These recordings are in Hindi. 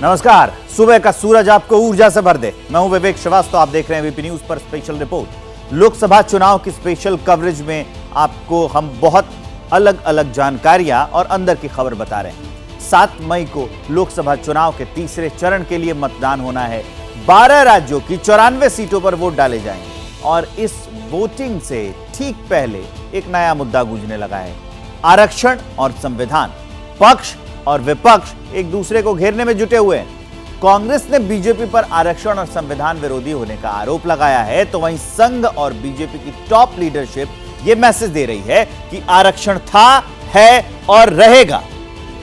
नमस्कार। सुबह का सूरज आपको ऊर्जा से भर दे। मैं हूं विवेक श्रीवास्तव, आप देख रहे हैं वीपी न्यूज पर स्पेशल रिपोर्ट। लोकसभा चुनाव की स्पेशल कवरेज में आपको हम बहुत अलग अलग जानकारियां और अंदर की खबर बता रहे हैं। 7 मई को लोकसभा चुनाव के तीसरे चरण के लिए मतदान होना है। 12 राज्यों की 94 सीटों पर वोट डाले जाएंगे और इस वोटिंग से ठीक पहले एक नया मुद्दा गूंजने लगा है। आरक्षण और संविधान। पक्ष और विपक्ष एक दूसरे को घेरने में जुटे हुए हैं। कांग्रेस ने बीजेपी पर आरक्षण और संविधान विरोधी होने का आरोप लगाया है, तो वहीं संघ और बीजेपी की टॉप लीडरशिप यह मैसेज दे रही है कि आरक्षण था, है और रहेगा।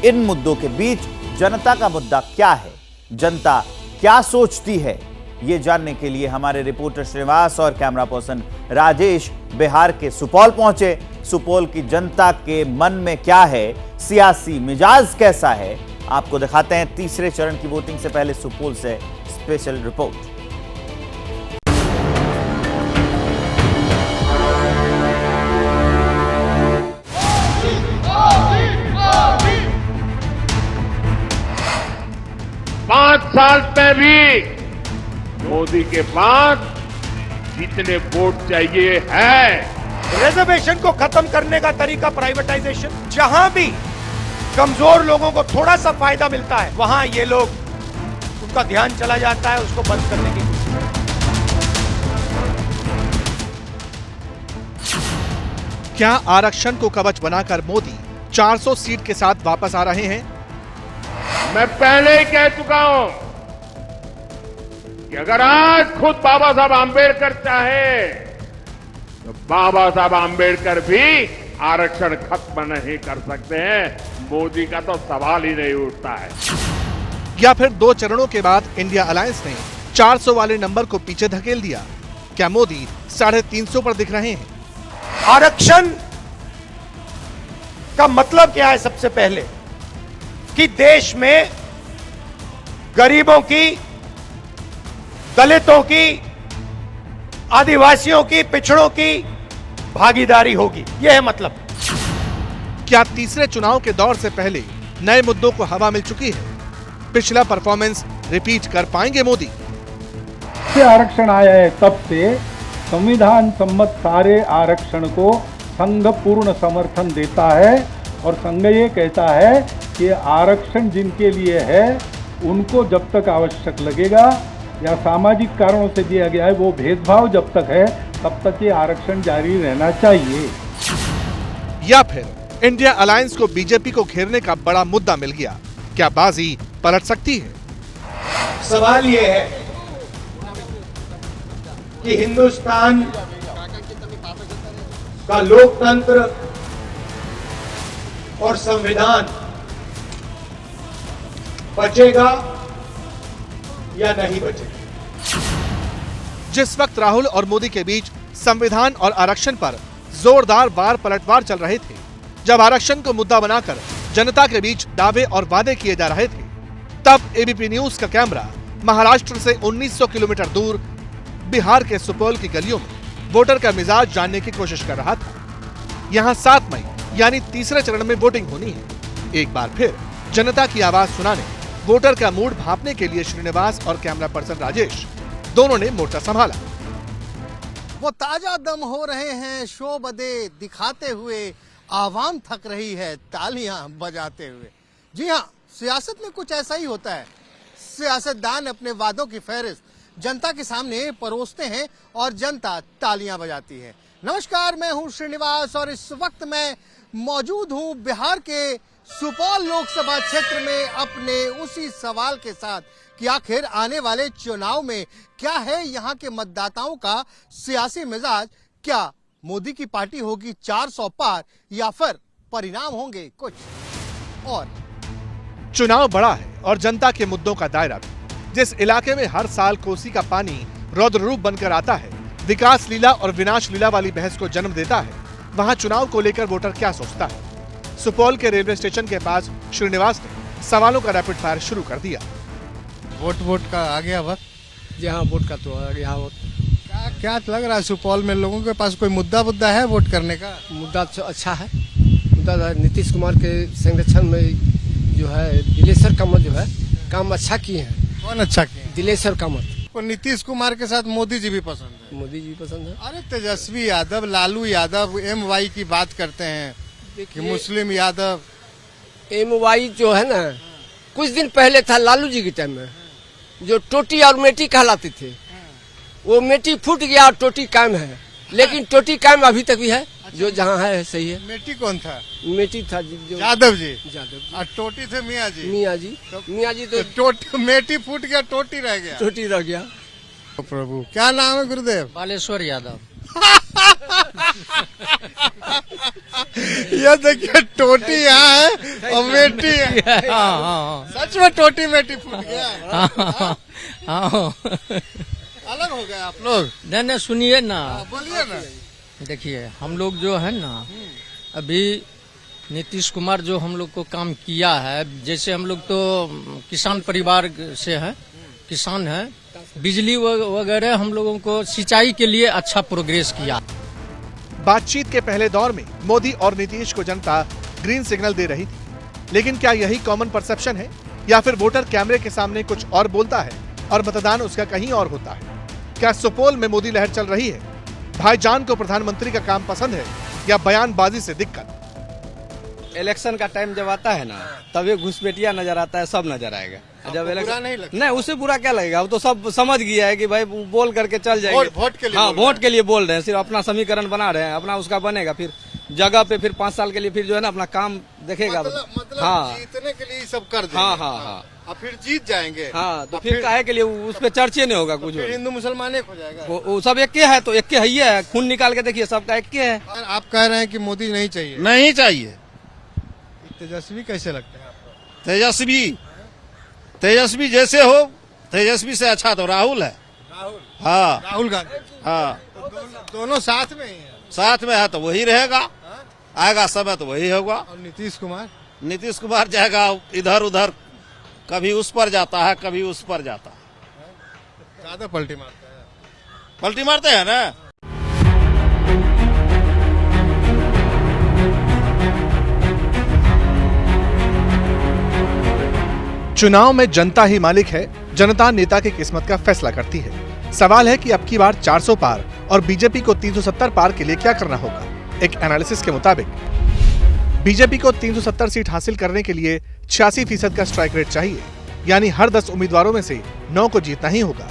इन मुद्दों के बीच जनता का मुद्दा क्या है, जनता क्या सोचती है, ये जानने के लिए हमारे रिपोर्टर श्रीनिवास और कैमरा पर्सन राजेश बिहार के सुपौल पहुंचे। सुपौल की जनता के मन में क्या है, सियासी मिजाज कैसा है, आपको दिखाते हैं। तीसरे चरण की वोटिंग से पहले सुपौल से स्पेशल रिपोर्ट। पांच साल में भी मोदी के पास जितने वोट चाहिए है। रिजर्वेशन को खत्म करने का तरीका प्राइवेटाइजेशन। जहां भी कमजोर लोगों को थोड़ा सा फायदा मिलता है, वहां ये लोग, उनका ध्यान चला जाता है उसको बंद करने की। क्या आरक्षण को कवच बनाकर मोदी 400 सीट के साथ वापस आ रहे हैं? मैं पहले ही कह चुका हूं कि अगर आज खुद बाबा साहब आंबेडकर चाहे तो बाबा साहब आंबेडकर भी आरक्षण खत्म नहीं कर सकते हैं। मोदी का तो सवाल ही नहीं उठता है। या फिर 2 चरणों के बाद इंडिया अलायंस ने 400 वाले नंबर को पीछे धकेल दिया? क्या मोदी 350 पर दिख रहे हैं? आरक्षण का मतलब क्या है? सबसे पहले कि देश में गरीबों की, दलितों की, आदिवासियों की, पिछड़ों की भागीदारी होगी, यह है मतलब। क्या तीसरे चुनाव के दौर से पहले नए मुद्दों को हवा मिल चुकी है? पिछला परफॉर्मेंस रिपीट कर पाएंगे मोदी? से आरक्षण आया है तब से संविधान सम्मत सारे आरक्षण को संघ पूर्ण समर्थन देता है और संघ ये कहता है कि आरक्षण जिनके लिए है उनको जब तक आवश्यक लगेगा या सामाजिक कारणों से दिया गया है, वो भेदभाव जब तक है तब तक ये आरक्षण जारी रहना चाहिए। या फिर इंडिया अलायंस को बीजेपी को घेरने का बड़ा मुद्दा मिल गया? क्या बाजी पलट सकती है? सवाल यह है कि हिंदुस्तान का लोकतंत्र और संविधान बचेगा या नहीं बचेगा। जिस वक्त राहुल और मोदी के बीच संविधान और आरक्षण पर जोरदार वार पलटवार चल रहे थे, जब आरक्षण को मुद्दा बनाकर जनता के बीच दावे और वादे किए जा रहे थे, तब एबीपी न्यूज का कैमरा महाराष्ट्र से 1900 किलोमीटर दूर बिहार के सुपौल की गलियों में वोटर का मिजाज जानने की कोशिश कर रहा था। यहां 7 मई यानी तीसरे चरण में वोटिंग होनी है। एक बार फिर जनता की आवाज सुनाने, वोटर का मूड भांपने के लिए श्रीनिवास और कैमरा पर्सन राजेश दोनों ने मोर्चा संभाला। वो ताजा दम हो रहे हैं शो बदे दिखाते हुए, आवाम थक रही है तालियां बजाते हुए। जी हाँ, सियासत में कुछ ऐसा ही होता है। सियासतदान अपने वादों की फहरिस्त जनता के सामने परोसते हैं और जनता तालियां बजाती है। नमस्कार, मैं हूं श्रीनिवास और इस वक्त मैं मौजूद हूं बिहार के सुपौल लोकसभा क्षेत्र में अपने उसी सवाल के साथ कि आखिर आने वाले चुनाव में क्या है यहाँ के मतदाताओं का सियासी मिजाज। क्या मोदी की पार्टी होगी 400 पार या फिर परिणाम होंगे कुछ और? चुनाव बड़ा है और जनता के मुद्दों का दायरा भी। जिस इलाके में हर साल कोसी का पानी रौद्र रूप बनकर आता है, विकास लीला और विनाश लीला वाली बहस को जन्म देता है, वहां चुनाव को लेकर वोटर क्या सोचता है? सुपौल के रेलवे स्टेशन के पास श्रीनिवास ने सवालों का रैपिड फायर शुरू कर दिया। वोट का आ गया वक्त। जी हाँ, वोट का तो आ गया वक्त। क्या लग रहा है सुपौल में लोगों के पास कोई मुद्दा है वोट करने का? मुद्दा तो अच्छा है। मुद्दा नीतीश कुमार के संरक्षण में जो है दिलेसर का जो है काम अच्छा किए हैं। कौन अच्छा किया? दिलेश्वर कामत। और नीतीश कुमार के साथ मोदी जी भी पसंद है। मोदी जी पसंद है। अरे तेजस्वी यादव, लालू यादव, MY की बात करते हैं कि मुस्लिम यादव। MY जो है ना, कुछ दिन पहले था लालू जी के टाइम में, जो टोटी और मेटी कहलाते थे, वो मेटी फूट गया और टोटी कायम है। लेकिन टोटी कायम अभी तक भी है, जो जहाँ है सही है। मेटी कौन था? मेटी था जो यादव जी। यादव। और टोटी थे मियाँ जी। मियाँ जी तो टोटी, मेटी फूट गया, टोटी रह गया। टोटी रह गया। प्रभु, क्या नाम है गुरुदेव? बालेश्वर यादव। ये देखिए, टोटी यहाँ है और मेटी है। सच में टोटी मेटी फूट गया। अलग हो गए आप लोग। नहीं सुनिए ना, बोलिए ना। देखिए हम लोग जो है ना, अभी नीतीश कुमार जो हम लोग को काम किया है, जैसे हम लोग तो किसान परिवार से है, किसान है, बिजली वगैरह हम लोगों को सिंचाई के लिए अच्छा प्रोग्रेस किया। बातचीत के पहले दौर में मोदी और नीतीश को जनता ग्रीन सिग्नल दे रही थी, लेकिन क्या यही कॉमन परसेप्शन है या फिर वोटर कैमरे के सामने कुछ और बोलता है और मतदान उसका कहीं और होता है? क्या सुपौल में मोदी लहर चल रही है? भाईजान को प्रधानमंत्री का काम पसंद है या बयानबाजी से दिक्कत? इलेक्शन का टाइम जब आता है ना, तब ये घुसपैठिया नजर आता है, सब नजर आएगा। जब इलेक्शन नहीं लगता? नहीं, उससे बुरा क्या लगेगा? अब तो सब समझ गया है कि भाई बोल करके चल जाएंगे। वोट के लिए हाँ, बोल रहे वोट के लिए बोल रहे हैं, सिर्फ अपना समीकरण बना रहे हैं, अपना उसका बनेगा, फिर जगह पे फिर 5 साल के लिए फिर जो है ना अपना काम देखेगा। मतलब हाँ जीतने के लिए सब कर देंगे। हाँ हाँ हाँ और फिर जीत जाएंगे। हाँ, तो फिर काहे के लिए उस पर चर्चे नहीं होगा कुछ। फिर हिंदू मुसलमान एक हो जाएगा। वो सब एक के है, तो एक के ही है, खून निकाल के देखिए सबका एक के है। और आप कह रहे हैं कि मोदी नहीं चाहिए? नहीं चाहिए। तेजस्वी कैसे लगते हैं आपको? तेजस्वी जैसे हो, तेजस्वी से अच्छा तो राहुल है। राहुल? हाँ राहुल गांधी। हाँ, तो दोनों साथ में ही है। साथ में है तो वही रहेगा, आएगा समय तो वही होगा। और नीतीश कुमार? नीतीश कुमार जाएगा इधर उधर, कभी उस पर जाता है, कभी उस पर जाता है। ज्यादा पलटी मारते हैं। पलटी मारते हैं ना। चुनाव में जनता ही मालिक है, जनता नेता की किस्मत का फैसला करती है। सवाल है कि अब की बार 400 पार और बीजेपी को 370 पार के लिए क्या करना होगा। एक एनालिसिस के मुताबिक बीजेपी को 370 सीट हासिल करने के लिए 86% का स्ट्राइक रेट चाहिए, यानी हर 10 उम्मीदवारों में से 9 को जीतना ही होगा।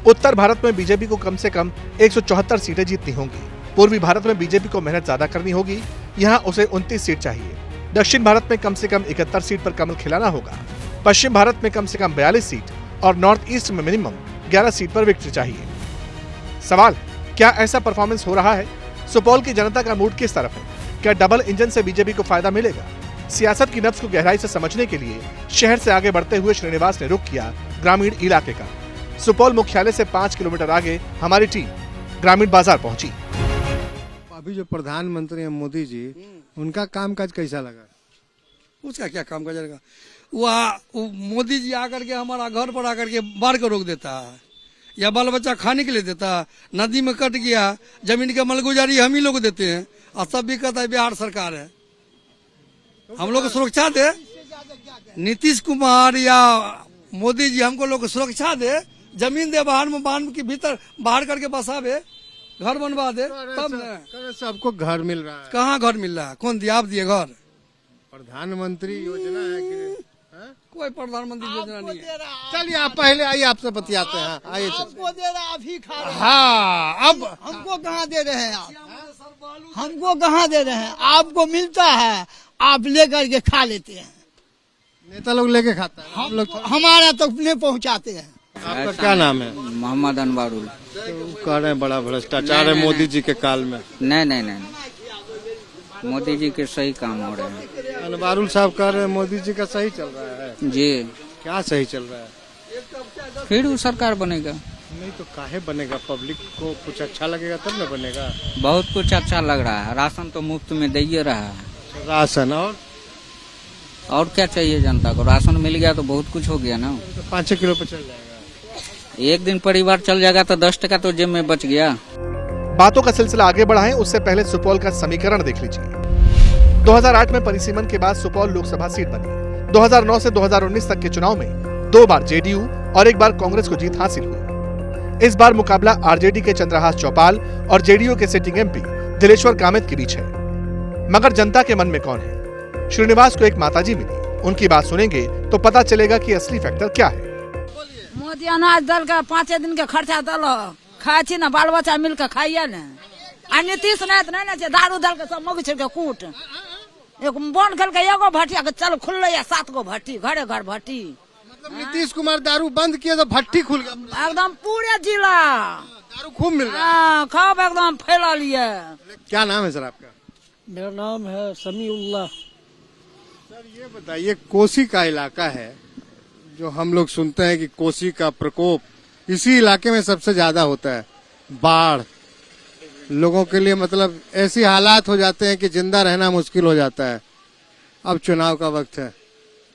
उत्तर भारत में बीजेपी को कम से कम 174 सीटें जीतनी होंगी। पूर्वी भारत में बीजेपी को मेहनत ज्यादा करनी होगी, यहाँ उसे 29 सीट चाहिए। दक्षिण भारत में कम से कम 71 सीट पर कमल खिलाना होगा। पश्चिम भारत में कम से कम 42 सीट और नॉर्थ ईस्ट में मिनिमम 11 सीट पर विक्ट्री चाहिए। सवाल, क्या ऐसा परफॉर्मेंस हो रहा है? सुपौल की जनता का मूड किस तरफ है? क्या डबल इंजन से बीजेपी को फायदा मिलेगा? सियासत की नब्ज को गहराई से समझने के लिए शहर से आगे बढ़ते हुए श्रीनिवास ने रुख किया ग्रामीण इलाके का। सुपौल मुख्यालय से 5 किलोमीटर आगे हमारी टीम ग्रामीण बाजार पहुंची। अभी जो प्रधानमंत्री हैं मोदी जी, उनका कामकाज कैसा लगा? उसका क्या काम करेगा? वो मोदी जी आकर के हमारा घर पर आकर के बाढ़ को रोक देता है, या बाल बच्चा खाने के लिए देता है। नदी में कट गया, जमीन का मलगुजारी हम ही लोग देते हैं, और सब भी कहता है बिहार सरकार है। हम लोग को सुरक्षा दे, नीतीश कुमार या मोदी जी हमको लोग सुरक्षा दे, जमीन दे, बाहर में बांध के भीतर बाहर करके बसावे, घर बनवा दे, तब न। सबको घर मिल रहा है। कहाँ घर मिल रहा है? कौन दिया? आप दिए घर? प्रधानमंत्री योजना है कि कोई प्रधानमंत्री योजना नहीं है। चलिए आप पहले आइए, आपसे बतियाते हैं। आइए। आपको दे रहा, आप ही खा रहे हैं। हाँ, अब हमको कहाँ दे रहे हैं आप? हमको कहाँ दे रहे हैं? आपको मिलता है, आप लेकर के खा लेते हैं। नेता लोग लेके खाता है, हम लोग हमारा तो अपने पहुँचाते हैं। आपका क्या नाम है? मोहम्मद अनवारुल। तो कह रहे हैं बड़ा भ्रष्टाचार है मोदी जी के काल में। नहीं, मोदी जी के सही काम हो रहे हैं। अनवारुल साहब कह रहे हैं मोदी जी का सही चल रहा है। जी, क्या सही चल रहा है? फिर वो सरकार बनेगा। नहीं तो काहे बनेगा? पब्लिक को कुछ अच्छा लगेगा तब न बनेगा। बहुत कुछ अच्छा लग रहा है। राशन तो मुफ्त में दे ही रहा है। राशन और क्या चाहिए जनता को? राशन मिल गया तो बहुत कुछ हो गया ना। तो 5 किलो पे चल जाएगा। एक दिन परिवार चल जाएगा तो 10 टका तो जेब में बच गया। बातों का सिलसिला आगे बढ़ाएं, उससे पहले सुपौल का समीकरण देख लीजिए। 2008 में परिसीमन के बाद सुपौल लोकसभा सीट बनी। 2009 से 2019 तक के चुनाव में 2 बार जेडीयू और 1 बार कांग्रेस को जीत हासिल हुई। इस बार मुकाबला आरजेडी के चंद्रहास चौपाल और जेडीयू के सिटिंग एमपी दिलेश्वर गामित के बीच है। मगर जनता के मन में कौन है? श्रीनिवास को एक माताजी मिली, उनकी बात सुनेंगे तो पता चलेगा कि असली फैक्टर क्या है। मोदी अनाज दल का 5 दिन के खर्चा दल खाए छी ना, बाल बच्चा मिल के खाइए ना। आ नीतीश नहीं दारू दल के सब मग छिड़ के कूट एक बन खेल के एगो भट्टी के चल खुल 7 गो भट्टी, घरे घर भट्टी। मतलब नीतीश कुमार दारू बंद किए तो भट्टी खुल गया एकदम पूरे जिला दारू खूब मिल रहा है। खूब एकदम फैला लिए। क्या नाम है सर आपका? मेरा नाम है समीउल्लाह। सर ये बताइए, कोसी का इलाका है जो हम लोग सुनते हैं कि कोसी का प्रकोप इसी इलाके में सबसे ज्यादा होता है। बाढ़ लोगों के लिए मतलब ऐसी हालात हो जाते हैं कि जिंदा रहना मुश्किल हो जाता है। अब चुनाव का वक्त है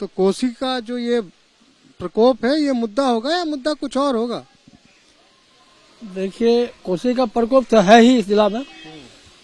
तो कोसी का जो ये प्रकोप है ये मुद्दा होगा या मुद्दा कुछ और होगा? देखिए, कोसी का प्रकोप तो है ही इस जिला में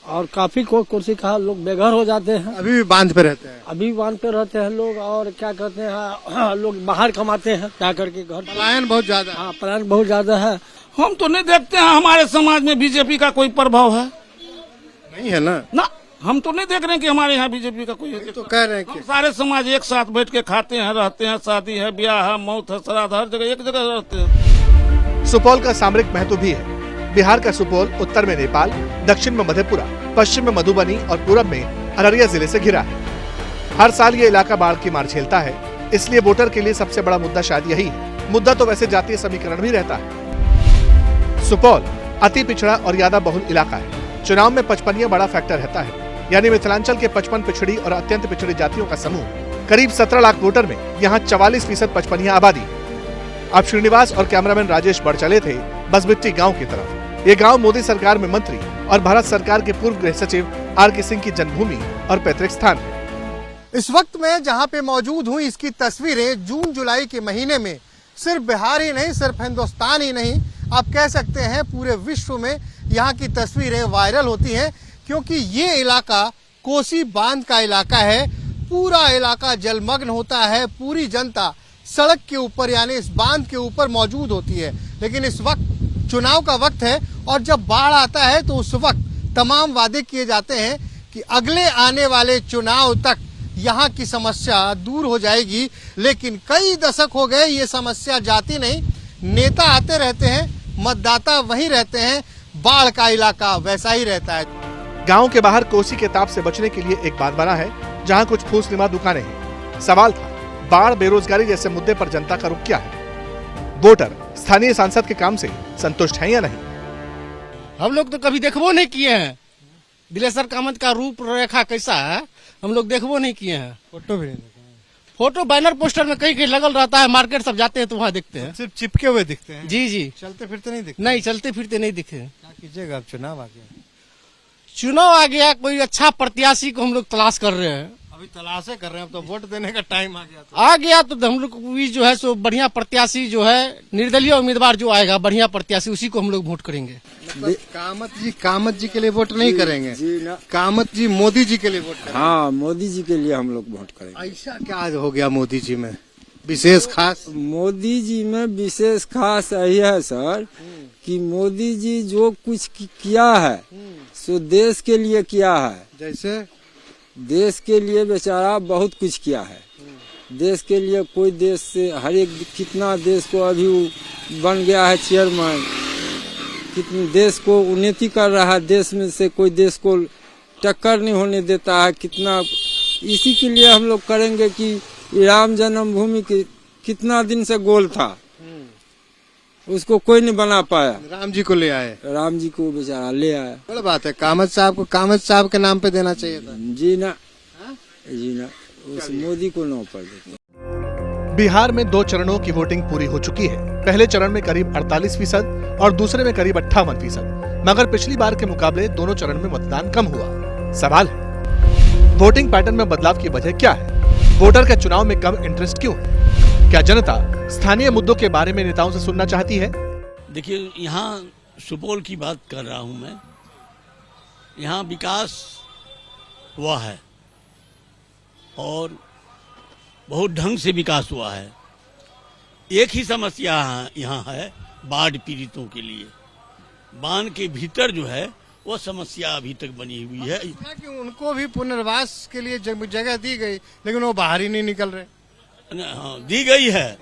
और काफी कोसी का लोग बेघर हो जाते हैं। अभी भी बांध पे रहते हैं? अभी बांध पे रहते हैं लोग। और क्या कहते हैं, लोग बाहर कमाते हैं जा करके घर। पलायन बहुत ज्यादा। हाँ, पलायन बहुत ज्यादा है। हम तो नहीं देखते हैं हमारे समाज में बीजेपी का कोई प्रभाव है। नहीं है ना, हम तो नहीं देख रहे हैं कि हमारे यहाँ बीजेपी का कोई है। तो कह रहे हैं कि सारे समाज एक साथ बैठ के खाते हैं, रहते हैं, शादी है, ब्याह है, मौत है, श्राद्ध, हर जगह एक जगह रहते हैं। सुपौल का सामरिक महत्व भी है। बिहार का सुपौल उत्तर में नेपाल, दक्षिण में मधेपुरा, पश्चिम में मधुबनी और पूरब में अररिया जिले से घिरा है। हर साल ये इलाका बाढ़ की मार झेलता है, इसलिए वोटर के लिए सबसे बड़ा मुद्दा शायद यही है। मुद्दा तो वैसे जातीय समीकरण भी रहता है। सुपौल अति पिछड़ा और यादव बहुल इलाका है। चुनाव में 55 बड़ा फैक्टर रहता है, यानी मिथिलांचल के 55 पिछड़ी और अत्यंत पिछड़ी जातियों का समूह। करीब 17 लाख वोटर में यहाँ 44% 55 आबादी। अब श्रीनिवास और कैमरामैन राजेश बढ़ चले थे बसबिट्टी गांव की तरफ। ये गांव मोदी सरकार में मंत्री और भारत सरकार के पूर्व गृह सचिव आर.के. सिंह की जन्मभूमि और पैतृक स्थान है। इस वक्त मैं जहां पे मौजूद हूं, इसकी तस्वीरें जून जुलाई के महीने में सिर्फ बिहार ही नहीं, सिर्फ हिंदुस्तान ही नहीं, आप कह सकते हैं पूरे विश्व में यहाँ की तस्वीरें वायरल होती हैं, क्योंकि ये इलाका कोसी बांध का इलाका है। पूरा इलाका जलमग्न होता है, पूरी जनता सड़क के ऊपर यानी इस बांध के ऊपर मौजूद होती है। लेकिन इस वक्त चुनाव का वक्त है और जब बाढ़ आता है तो उस वक्त तमाम वादे किए जाते हैं कि अगले आने वाले चुनाव तक यहाँ की समस्या दूर हो जाएगी। लेकिन कई दशक हो गए ये समस्या जाती नहीं, नेता आते रहते हैं, मतदाता वहीं रहते हैं, बाढ़ का इलाका वैसा ही रहता है। गांव के बाहर कोसी के ताप से बचने के लिए एक बांध बना है, जहां कुछ फूसनुमा दुकानें हैं। सवाल था, बाढ़ बेरोजगारी जैसे मुद्दे पर जनता का रुख क्या है? वोटर स्थानीय सांसद के काम से संतुष्ट हैं या नहीं? हम लोग तो कभी देखबो नहीं किए हैं। दिलेश्वर कामत का रूप रेखा कैसा है हम लोग देखबो नहीं किए हैं। फोटो भी नहीं देखा। फोटो बैनर पोस्टर में कहीं कहीं लगल रहता है, मार्केट सब जाते हैं तो वहाँ देखते हैं। सिर्फ चिपके हुए दिखते हैं? जी जी। चलते फिरते नहीं दिखते? नहीं, चलते फिरते नहीं दिखे। क्या कीजिएगा, अब चुनाव आ गया। चुनाव आ गया, कोई अच्छा प्रत्याशी को हम लोग तलाश कर रहे हैं। अभी तलाशे कर रहे हैं, अब तो वोट देने का टाइम आ गया। आ गया तो हम लोग भी जो है सो बढ़िया प्रत्याशी जो है, निर्दलीय उम्मीदवार जो आएगा बढ़िया प्रत्याशी, उसी को हम लोग वोट करेंगे। कामत जी के लिए वोट नहीं करेंगे? जी ना, कामत जी मोदी जी के लिए वोट करेंगे? हाँ, मोदी जी के लिए हम लोग वोट करेंगे। ऐसा क्या हो गया मोदी जी में विशेष खास? मोदी जी में विशेष खास यही है सर कि मोदी जी जो कुछ किया है सो देश के लिए किया है। जैसे देश के लिए बेचारा बहुत कुछ किया है। देश के लिए कोई देश से हर एक कितना देश को अभी बन गया है चेयरमैन, कितने देश को उन्नति कर रहा है। देश में से कोई देश को टक्कर नहीं होने देता है। कितना इसी के लिए हम लोग करेंगे कि राम जन्मभूमि की कितना दिन से गोल था, उसको कोई नहीं बना पाया। राम जी को ले आए, राम जी को बेचारा ले आया। बड़ी बात है। कामत साहब को कामत साहब के नाम पे देना चाहिए था। जी ना, जी ना, उस मोदी को नाम पर देते। बिहार में 2 चरणों की वोटिंग पूरी हो चुकी है। पहले चरण में करीब 48% और दूसरे में करीब 58%। मगर पिछली बार के मुकाबले दोनों चरण में मतदान कम हुआ। सवाल है, वोटिंग पैटर्न में बदलाव की वजह क्या है? वोटर का चुनाव में कम इंटरेस्ट क्यों है? क्या जनता स्थानीय मुद्दों के बारे में नेताओं से सुनना चाहती है? देखिए, यहाँ सुपौल की बात कर रहा हूँ मैं। यहाँ विकास हुआ है और बहुत ढंग से विकास हुआ है। एक ही समस्या यहाँ है बाढ़ पीड़ितों के लिए। बांध के भीतर जो है वो समस्या अभी तक बनी हुई है। कि उनको भी पुनर्वास के लिए जगह दी गई, लेकिन वो बाहर ही नहीं निकल रहे। हाँ, दी गई है,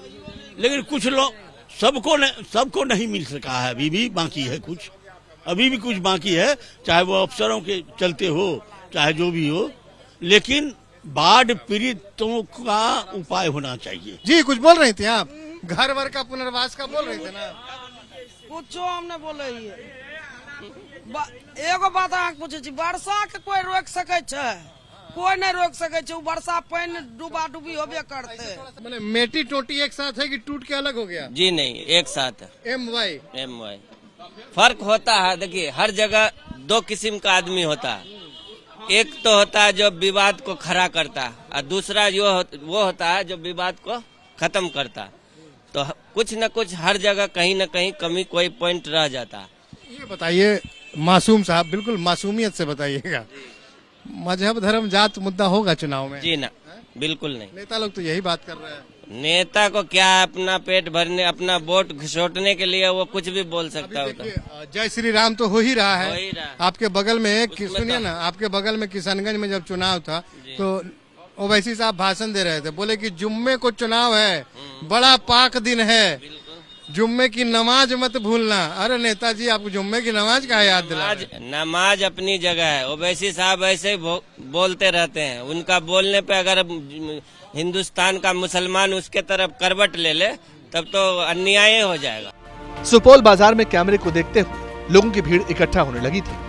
लेकिन कुछ लोग सबको नहीं मिल सका है। अभी भी बाकी है, कुछ अभी भी कुछ बाकी है, चाहे वो अफसरों के चलते हो चाहे जो भी हो, लेकिन बाढ़ पीड़ितों का उपाय होना चाहिए। जी कुछ बोल रहे थे आप, घर वर का पुनर्वास का बोल रहे थे ना? कुछ हमने बोले एगो बात अहाँके पूछे छी, वर्षा के कोई रोक सके छै? कोई नहीं रोक सके छै। वर्षा पानी डूबा डूबी होबे करते। मैंने मेटी टोटी एक साथ है कि टूट के अलग हो गया? जी नहीं, एक साथ है। MY फर्क होता है। देखिए, हर जगह दो किस्म का आदमी होता है। एक तो होता है जो विवाद को खड़ा करता है, और दूसरा वो होता है जो विवाद को खत्म करता है। तो कुछ न कुछ हर जगह कहीं न कहीं कमी कोई पॉइंट रह जाता है। ये बताइए मासूम साहब, बिल्कुल मासूमियत से बताइएगा, मजहब धर्म जात मुद्दा होगा चुनाव में? जी ना, बिल्कुल नहीं। नेता लोग तो यही बात कर रहे हैं। नेता को क्या, अपना पेट भरने, अपना वोट घसोटने के लिए वो कुछ भी बोल सकता होता है। जय श्री राम तो हो ही रहा है। हो ही रहा है। आपके बगल में सुनिए ना, आपके बगल में किशनगंज में जब चुनाव था तो ओवैसी साहब भाषण दे रहे थे, बोले कि जुम्मे को चुनाव है, बड़ा पाक दिन है, जुम्मे की नमाज मत भूलना। अरे नेताजी, आपको जुम्मे की नमाज का याद दिला? नमाज अपनी जगह है। ओवैसी साहब ऐसे ही बोलते रहते हैं। उनका बोलने पे अगर हिंदुस्तान का मुसलमान उसके तरफ करवट ले ले तब तो अन्याय हो जाएगा। सुपौल बाजार में कैमरे को देखते हुए लोगों की भीड़ इकट्ठा होने लगी थी।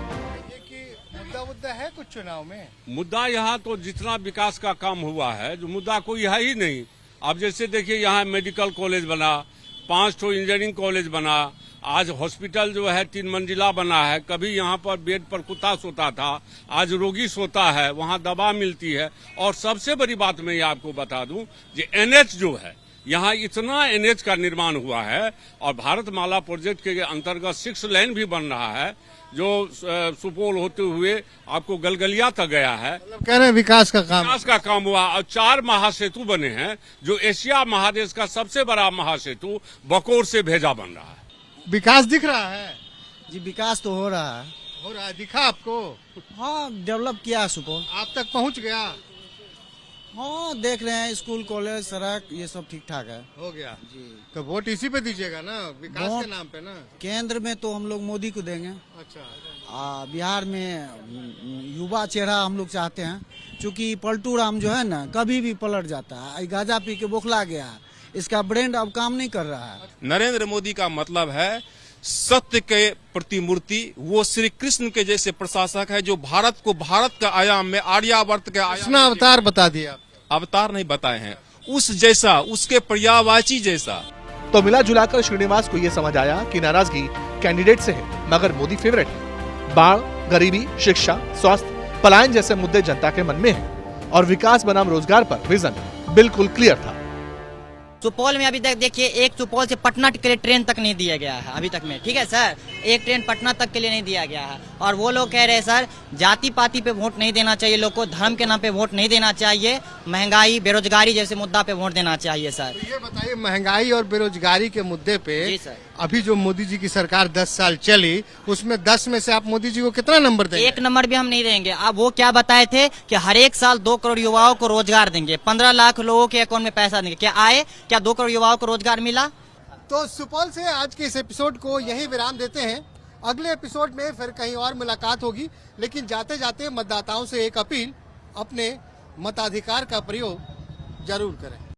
मुद्दा है कुछ चुनाव में? मुद्दा यहाँ तो जितना विकास का काम हुआ है, जो मुद्दा कोई है ही नहीं। अब जैसे देखिए, यहाँ मेडिकल कॉलेज बना, 5 इंजीनियरिंग कॉलेज बना, आज हॉस्पिटल जो है 3 मंजिला बना है। कभी यहाँ पर बेड पर कुत्ता सोता था, आज रोगी सोता है, वहाँ दवा मिलती है। और सबसे बड़ी बात मैं ये आपको बता दूं, जे NH जो है, यहाँ इतना NH का निर्माण हुआ है, और भारतमाला प्रोजेक्ट के अंतर्गत 6 लेन भी बन रहा है, जो सुपौल होते हुए आपको गलगलिया तक गया है। कह रहे हैं विकास का काम हुआ। और 4 महासेतु बने हैं, जो एशिया महादेश का सबसे बड़ा महासेतु बकौर से भेजा बन रहा है। विकास दिख रहा है? जी विकास तो हो रहा है। दिखा आपको? हाँ, डेवलप किया है सुपौल। आप तक पहुंच गया? हाँ, देख रहे हैं, स्कूल कॉलेज सड़क ये सब ठीक ठाक है। हो गया जी। तो वोट इसी पे दीजिएगा ना, विकास के नाम पे ना? केंद्र में तो हम लोग मोदी को देंगे। अच्छा। बिहार में युवा चेहरा हम लोग चाहते हैं, क्योंकि पलटू राम जो है ना, कभी भी पलट जाता है। गांजा पी के बौखला गया, इसका ब्रेन अब काम नहीं कर रहा है। नरेंद्र मोदी का मतलब है सत्य के प्रतिमूर्ति। वो श्री कृष्ण के जैसे प्रशासक है, जो भारत को भारत का आयाम में, आर्यावर्त के आयाम में अवतार बता दिया। अवतार नहीं बताए हैं, उस जैसा, उसके पर्यायवाची जैसा। तो मिला जुलाकर श्रीनिवास को ये समझ आया कि नाराजगी कैंडिडेट से है, मगर मोदी फेवरेट है। बाढ़, गरीबी, शिक्षा, स्वास्थ्य, पलायन जैसे मुद्दे जनता के मन में हैं, और विकास बनाम रोजगार पर विजन बिल्कुल क्लियर था। सुपौल में अभी तक देखिए, एक सुपौल से पटना के लिए ट्रेन तक नहीं दिया गया है अभी तक में। ठीक है सर, एक ट्रेन पटना तक के लिए नहीं दिया गया है। और वो लोग कह रहे हैं सर, जाति पाति पे वोट नहीं देना चाहिए लोग को, धर्म के नाम पे वोट नहीं देना चाहिए, महंगाई बेरोजगारी जैसे मुद्दा पे वोट देना चाहिए सर। तो ये बताइए, महंगाई और बेरोजगारी के मुद्दे पे अभी जो मोदी जी की सरकार 10 साल चली, उसमें 10 में से आप मोदी जी को कितना नंबर देंगे? 1 नंबर भी हम नहीं देंगे। अब वो क्या बताए थे कि हर एक साल 2 करोड़ युवाओं को रोजगार देंगे, 15 लाख लोगों के अकाउंट में पैसा देंगे। क्या आए? क्या 2 करोड़ युवाओं को रोजगार मिला? तो सुपौल से आज के इस एपिसोड को यही विराम देते हैं। अगले एपिसोड में फिर कहीं और मुलाकात होगी, लेकिन जाते जाते मतदाताओं से एक अपील, अपने मताधिकार का प्रयोग जरूर करें।